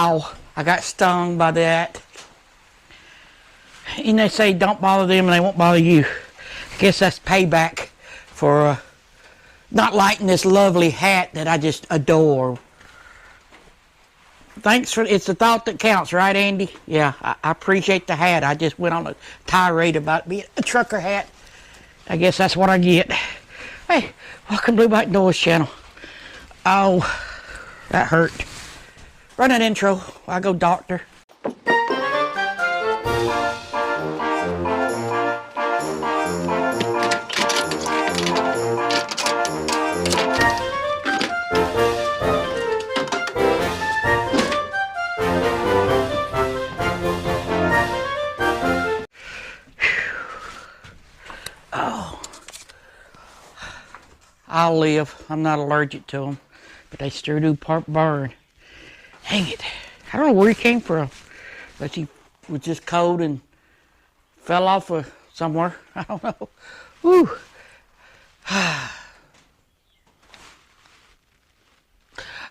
Ow, I got stung by that. And they say don't bother them and they won't bother you. I guess that's payback for not liking this lovely hat that I just adore. Thanks for, it's the thought that counts, right, Andy? Yeah, I appreciate the hat. I just went on a tirade about being a trucker hat. I guess that's what I get. Hey, welcome to Blueback Doyle's channel. Oh, that hurt. Run that intro. I go doctor. I'll live. I'm not allergic to them, but they sure do burn. Dang it. I don't know where he came from, but he was just cold and fell off of somewhere. I don't know. Woo.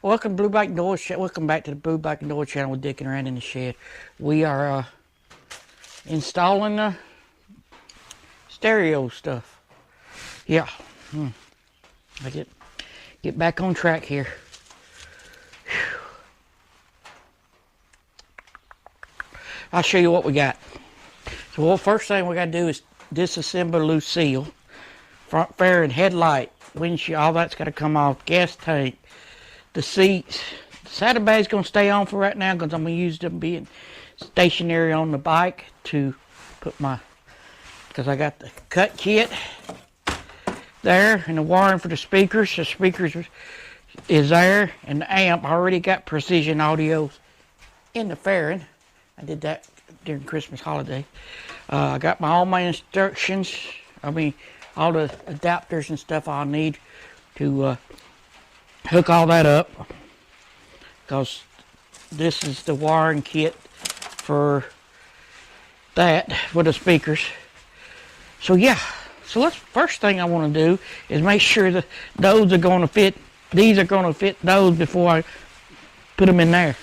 Welcome to Blueback Doyle. Welcome back to the Blueback Doyle channel with Dickin around in the shed. We are installing the stereo stuff. Yeah. I get back on track here. Whew. I'll show you what we got. So what first thing we got to do is disassemble loose seal, front fairing, headlight, windshield, all that's got to come off. Gas tank, the seats. The saddlebag's going to stay on for right now because I'm going to use them being stationary on the bike to put my, because I got the cut kit there and the wiring for the speakers. The speakers is there, and the amp. I already got precision audio in the fairing. I did that during Christmas holiday. I got all my instructions. I mean, all the adapters and stuff I'll need to hook all that up, because this is the wiring kit for that, for the speakers. So yeah. So let's, first thing I want to do is make sure that those are going to fit, these are going to fit those before I put them in there.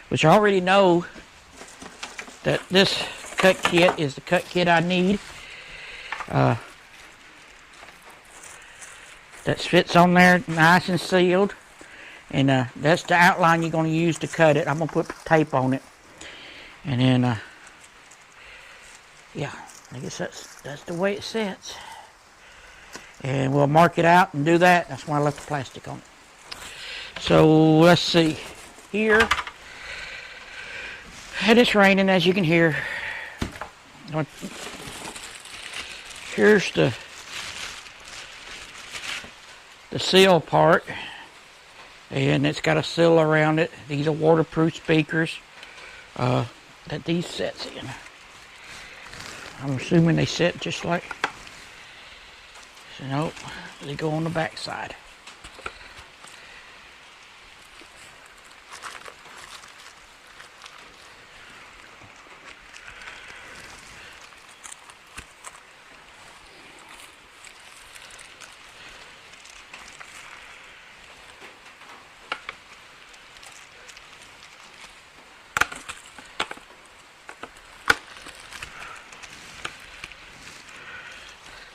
Which I already know that this cut kit is the cut kit I need. That fits on there nice and sealed. And that's the outline you're going to use to cut it. I'm going to put tape on it. And then, yeah. I guess that's the way it sits. And we'll mark it out and do that. That's why I left the plastic on it. So let's see. Here. And it's raining, as you can hear. Here's the seal part. And it's got a seal around it. These are waterproof speakers that these sets in. I'm assuming they sit just like, so nope, they go on the back side.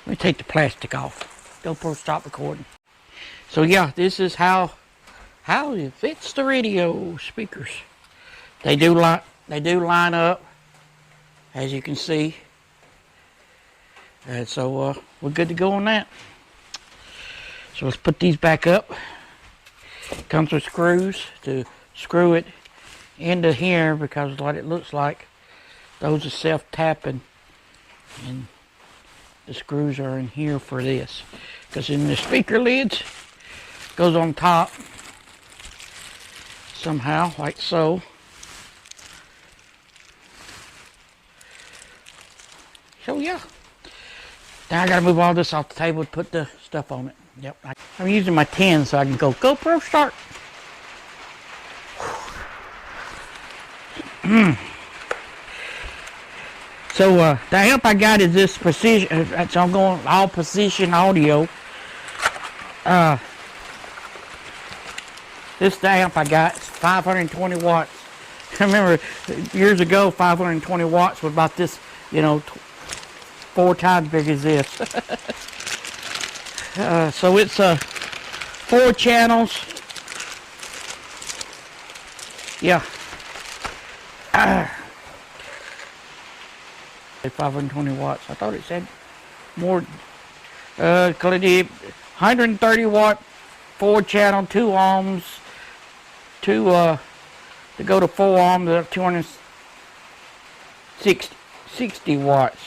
Let me take the plastic off. GoPro stop recording. So yeah, this is how it fits the radio speakers. They do line up, as you can see. And so we're good to go on that. So let's put these back up. Comes with screws to screw it into here, because what it looks like, those are self-tapping, and the screws are in here for this, because in the speaker lids goes on top somehow, like so. So yeah, now I gotta move all this off the table to put the stuff on it. Yep, I'm using my 10 so I can go GoPro start. So the amp I got is this precision. So I'm going all precision audio. This is the amp I got. It's 520 watts. I remember years ago, 520 watts was about this, you know, 4 times big as this. So it's 4 channels. Yeah. 520 watts. I thought it said more. 130 watt, 4 channel, 2 ohms, to go to 4 ohms, 260 watts.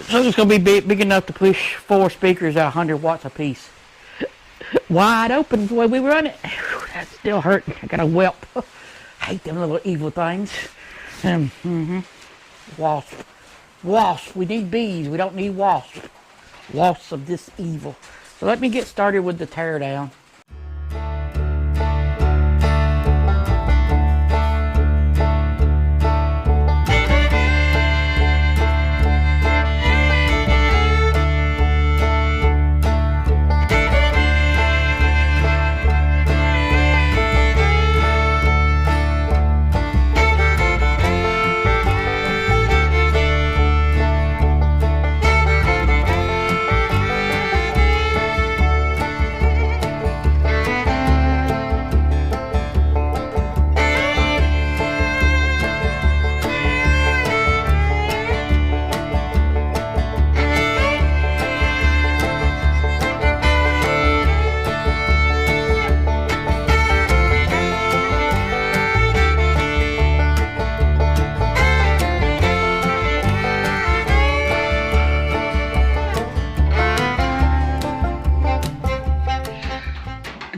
So it's going to be big enough to push 4 speakers at 100 watts a piece. Wide open the way we run it. That's still hurting. I got a whelp. I hate them little evil things. Wasp. Wasp. We need bees. We don't need wasps. Wasps of this evil. So let me get started with the teardown.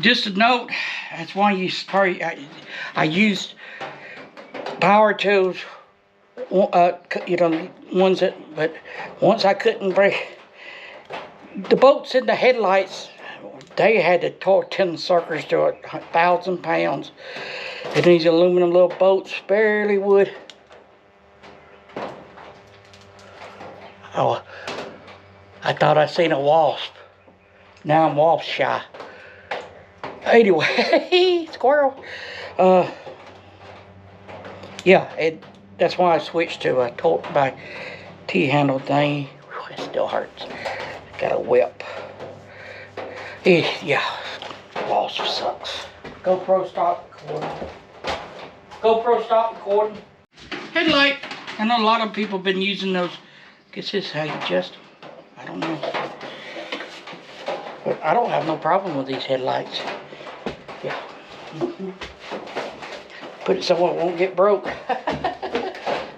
Just a note, that's why you probably, I used power tools, you know, ones that, but once I couldn't break, the bolts in the headlights, they had to torque suckers to 1,000 pounds. And these aluminum little bolts barely would. Oh, I thought I seen a wasp. Now I'm wasp shy. Anyway, squirrel. Yeah, that's why I switched to a torque by T-handle thing. It still hurts. Got a whip. Yeah, wasp sucks. GoPro stop recording. GoPro stop recording. Headlight. I know a lot of people have been using those. Guess this is how you adjust them. I don't know. But I don't have no problem with these headlights. Yeah. Put it somewhere it won't get broke.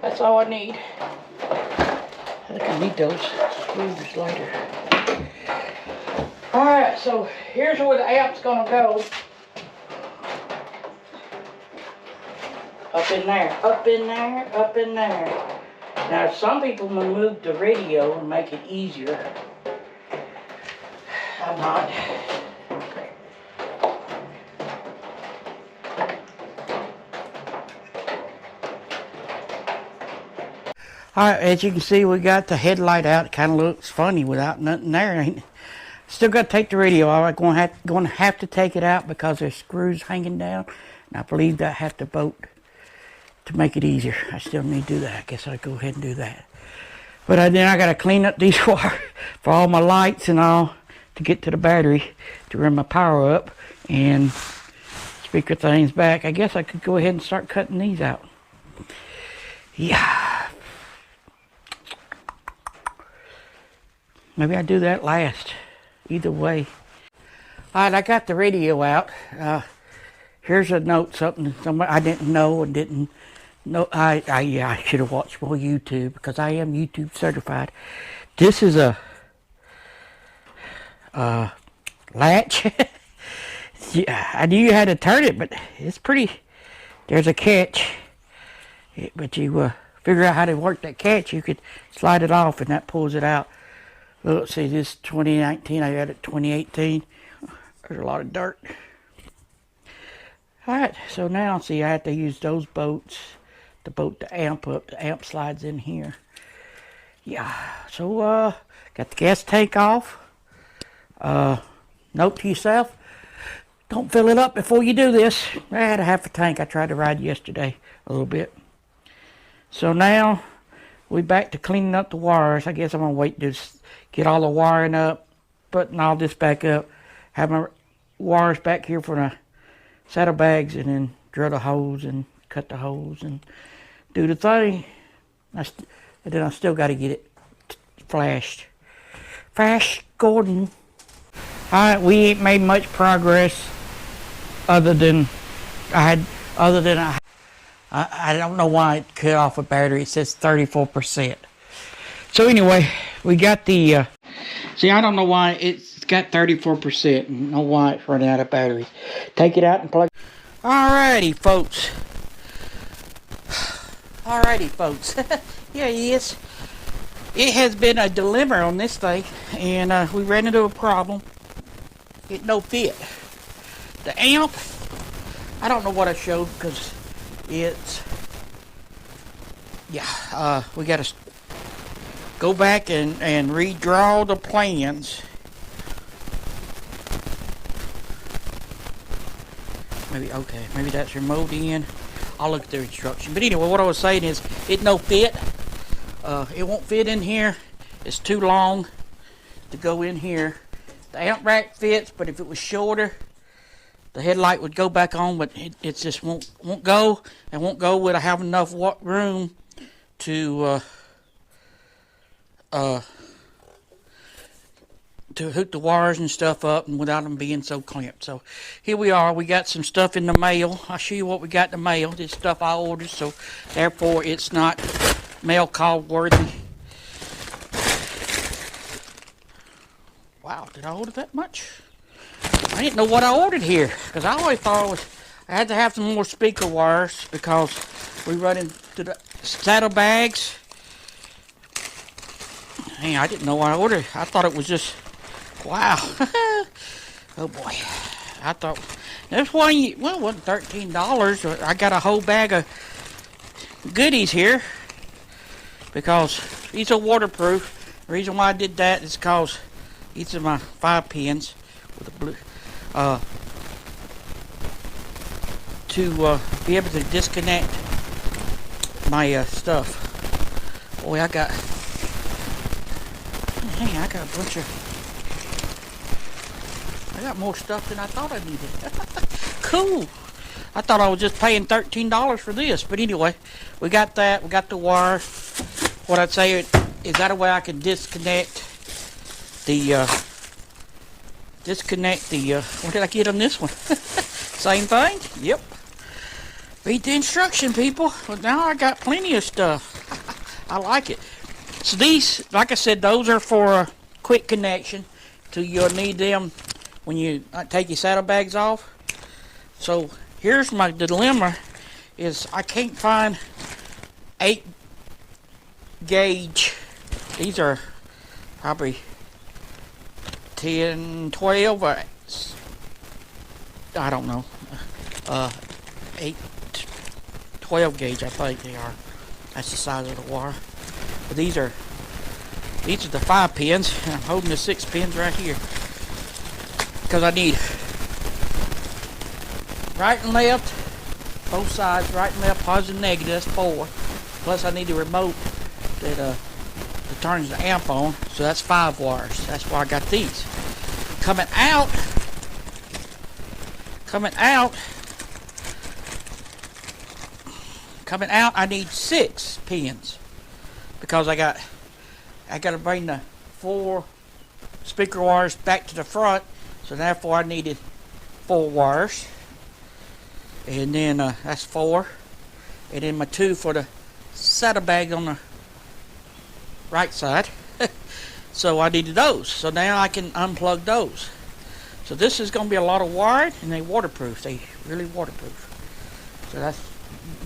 That's all I need. I think I need those screws later. Alright, so here's where the amp's gonna go. Up in there, up in there, up in there. Now some people will move the radio and make it easier. I'm not. Alright, as you can see, we got the headlight out. It kind of looks funny without nothing there, ain't it? Still got to take the radio out. I'm going to have to take it out because there's screws hanging down. And I believe that I have to bolt to make it easier. I still need to do that. I guess I'll go ahead and do that. But then I got to clean up these wires for all my lights and all to get to the battery to run my power up and speaker things back. I guess I could go ahead and start cutting these out. Yeah. Maybe I do that last. Either way. Alright, I got the radio out. Here's a note, something I didn't know and didn't know. Yeah, I should have watched more YouTube because I am YouTube certified. This is a latch. Yeah, I knew you had to turn it, but it's pretty. There's a catch. But you figure out how to work that catch. You could slide it off and that pulls it out. Let's see, this is 2019, I got it 2018. There's a lot of dirt. Alright, so now, see, I have to use those bolts to bolt the amp up. The amp slides in here. Yeah, so, got the gas tank off. Note to yourself, Don't fill it up before you do this. I had a half a tank. I tried to ride yesterday a little bit. So now we back to cleaning up the wires. I guess I'm gonna wait to get all the wiring up, putting all this back up, have my wires back here for the saddlebags, and then drill the holes and cut the holes and do the thing. And then I still got to get it flashed. Flash Gordon. Alright, we ain't made much progress other than I don't know why it cut off a battery. It says 34%. So anyway, we got the see, I don't know why it's got 34%. And know why it's running out of batteries. Take it out and plug. Alrighty, folks. Here he is. It has been a dilemma on this thing, and we ran into a problem. It no fit. The amp, I don't know what I showed because it's, yeah, we got to go back and redraw the plans. Maybe that's remote in. I'll look at their instruction. But anyway, what I was saying is it no fit. It won't fit in here. It's too long to go in here. The amp rack fits, but if it was shorter, the headlight would go back on, but it just won't go. And won't go with I have enough room to hook the wires and stuff up, and without them being so clamped. So here we are. We got some stuff in the mail. I'll show you what we got in the mail. This stuff I ordered, so therefore it's not mail call worthy. Wow, did I order that much? I didn't know what I ordered here, because I always thought I had to have some more speaker wires because we run into the saddlebags. Hey, I didn't know what I ordered. I thought it was just, wow. Oh boy. I thought, this one, well, it wasn't $13. I got a whole bag of goodies here because these are waterproof. The reason why I did that is because these are my 5 pins with a blue, to be able to disconnect my stuff. Boy, I got I got more stuff than I thought I needed. Cool. I thought I was just paying $13 for this, but anyway, we got that. We got the wire. What I'd say is that a way I can disconnect the what did I get on this one? Same thing. Yep. Read the instruction, people. Well, now I got plenty of stuff. I like it. So these, like I said, those are for a quick connection. So you'll need them when you take your saddlebags off. So here's my dilemma: is I can't find 8 gauge. These are probably 10, 12, or I don't know. 8, 12 gauge, I think they are. That's the size of the wire. But these are the 5 pins. I'm holding the 6 pins right here because I need right and left, both sides, right and left, positive and negative. That's 4. Plus I need the remote that turns the amp on. So that's 5 wires. That's why I got these. Coming out, I need 6 pins because I got to bring the 4 speaker wires back to the front, so therefore I needed 4 wires, and then that's 4, and then my 2 for the saddlebag on the right side. So I needed those, so now I can unplug those. So this is going to be a lot of wiring, and they waterproof. They really waterproof. So that's,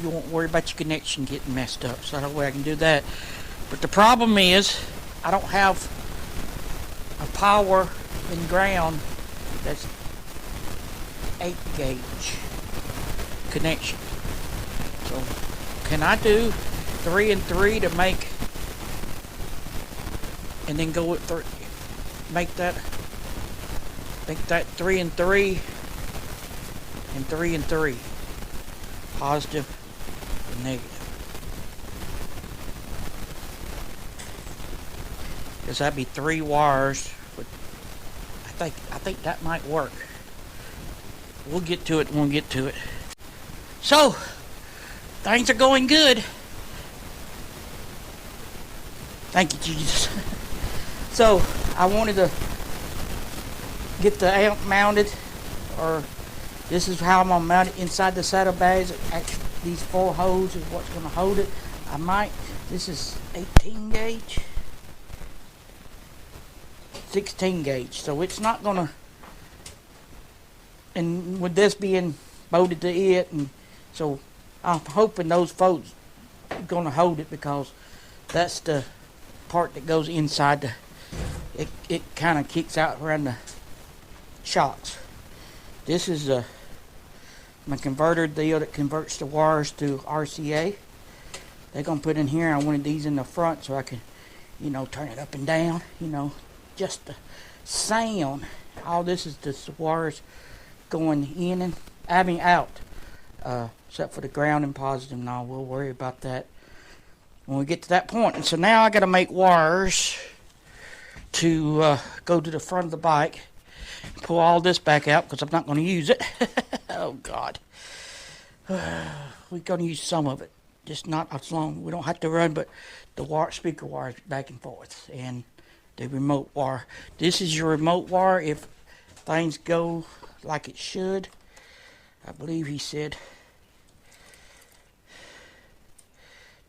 you won't worry about your connection getting messed up. So that way I can do that. But the problem is I don't have a power and ground that's 8 gauge connection. So can I do 3 and 3 to make, and then go with 3, make that 3 and 3 and 3 and 3. Positive and negative. Because that'd be 3 wires. But I think that might work. We'll get to it when we get to it. So, things are going good. Thank you, Jesus. So, I wanted to get the amp mounted, or this is how I'm going to mount it inside the saddlebags. Actually, these 4 holes is what's going to hold it. This is 18 gauge, 16 gauge, so it's not going to, and with this being bolted to it, and so I'm hoping those folks are going to hold it, because that's the part that goes inside the, it kind of kicks out around the shocks. This is my converter deal that converts the wires to RCA. They're going to put in here. I wanted these in the front so I can, turn it up and down, just the sound. All this is just the wires going in and out, except for the ground and positive and all. We'll worry about that when we get to that point. And so now I got to make wires to go to the front of the bike. Pull all this back out because I'm not going to use it. Oh God, we're going to use some of it, just not as long. We don't have to run, but the speaker wires back and forth, and the remote wire. This is your remote wire if things go like it should. I believe he said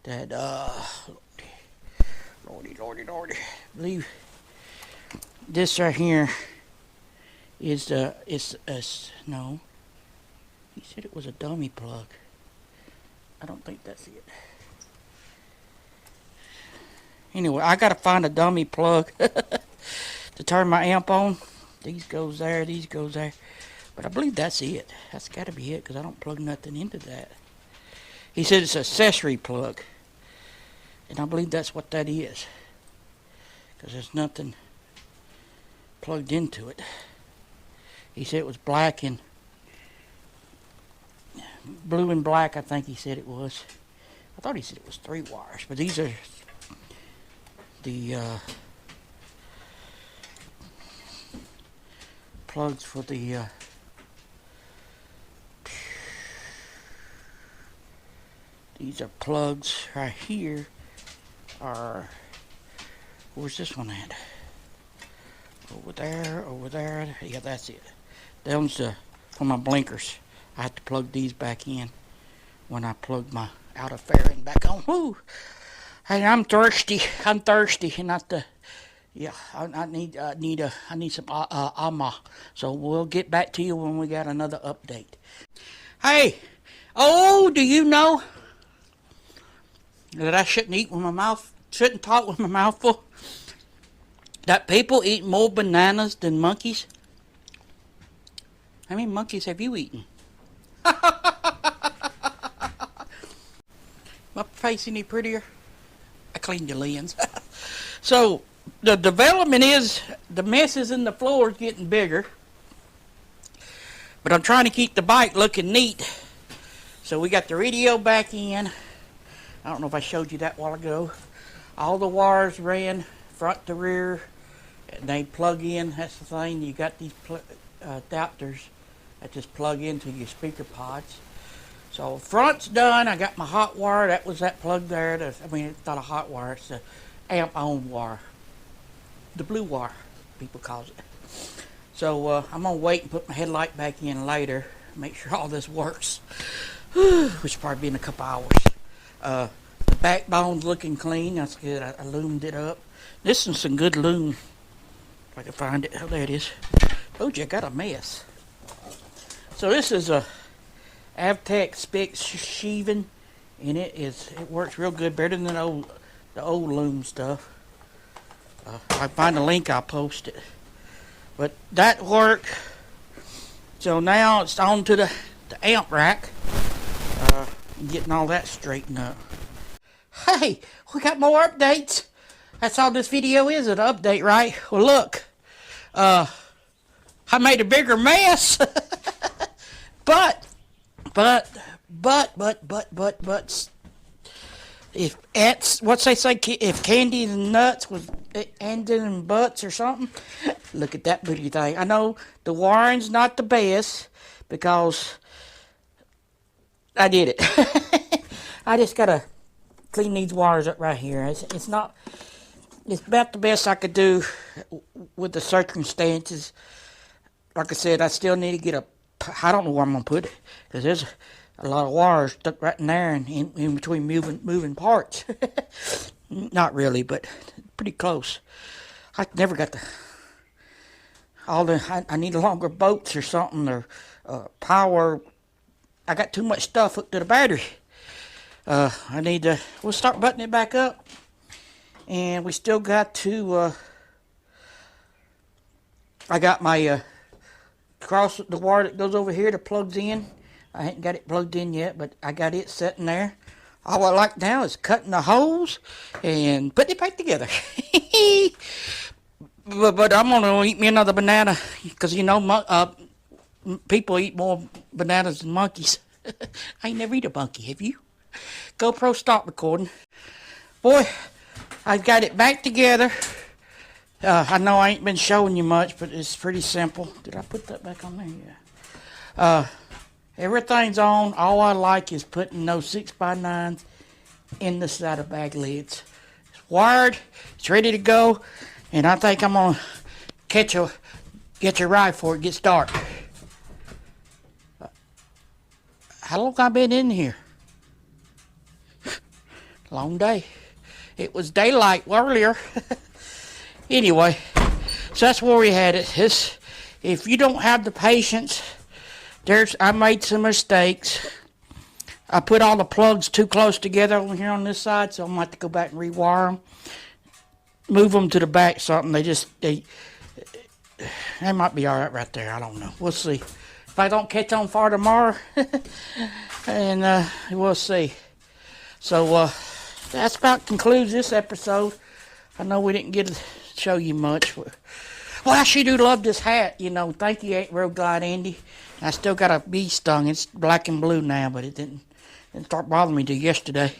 that Lordy, I believe this right here is no, he said it was a dummy plug. I don't think that's it. Anyway, I gotta find a dummy plug to turn my amp on. These goes there, these goes there, but I believe that's it. That's gotta be it, because I don't plug nothing into that. He said it's an accessory plug, and I believe that's what that is, because there's nothing plugged into it. He said it was black and blue and black, I think he said it was. I thought he said it was 3 wires, but these are the plugs for the these are plugs right here. Where's this one at? Over there. Yeah, that's it. That one's for my blinkers. I have to plug these back in when I plug my outer fairing back on. Woo! Hey, I'm thirsty, and not the. Yeah, I need some ama. So we'll get back to you when we got another update. Hey, do you know that I shouldn't talk with my mouth full? That people eat more bananas than monkeys? How many monkeys have you eaten? My face any prettier? I cleaned the lens. So, the development is, the messes in the floor is getting bigger. But I'm trying to keep the bike looking neat. So we got the radio back in. I don't know if I showed you that a while ago. All the wires ran front to rear. And they plug in, that's the thing. You got these adapters that just plug into your speaker pods. So front's done. I got my hot wire. That was that plug there. It's not a hot wire. It's the amp on wire. The blue wire, people calls it. So I'm going to wait and put my headlight back in later. Make sure all this works. Which will probably be in a couple hours. The backbone's looking clean. That's good. I loomed it up. This is some good loom. If I can find it. Oh, there it is. Told you I got a mess. So this is a Avtech Spec sheathing, and it works real good, better than the old Loom stuff. If I find a link, I'll post it. But that worked. So now it's on to the amp rack. Getting all that straightened up. Hey, we got more updates. That's all this video is, an update, right? Well, look. I made a bigger mess. But, if ants, what's they say, if candy and nuts was ending in butts or something, look at that booty thing. I know the wiring's not the best because I did it. I just gotta clean these wires up right here. It's not, it's about the best I could do with the circumstances. Like I said, I still need to get a, I don't know where I'm gonna put it, because there's a lot of wires stuck right in there and in between moving parts. Not really, but pretty close. I never got I need longer bolts or something, or power. I got too much stuff hooked to the battery. We'll start buttoning it back up. And we still got to, I got my, cross the wire that goes over here that plugs in. I ain't got it plugged in yet, but I got it sitting there. All I like now is cutting the holes and putting it back together. but I'm going to eat me another banana, because, you know, people eat more bananas than monkeys. I ain't never eat a monkey, have you? GoPro, stop recording. Boy, I got it back together. I know I ain't been showing you much, but it's pretty simple. Did I put that back on there? Yeah. Everything's on. All I like is putting those 6x9s in the side bag lids. It's wired. It's ready to go. And I think I'm going to get your ride before it gets dark. How long have I been in here? Long day. It was daylight earlier. Anyway, so that's where we had it. If you don't have the patience, I made some mistakes. I put all the plugs too close together over here on this side, so I'm going to have to go back and rewire them. Move them to the back something. They might be all right there. I don't know. We'll see. If I don't catch on fire tomorrow, and we'll see. So that's about concludes this episode. I know we didn't get to show you much. Well, I sure do love this hat. You know, thank you, Road Glide Andy. I still got a bee stung. It's black and blue now, but it didn't start bothering me till yesterday.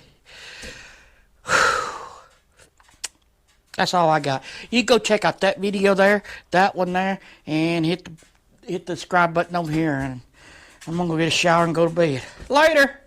That's all I got. You go check out that video there, that one there, and hit the subscribe button over here. And I'm gonna go get a shower and go to bed. Later.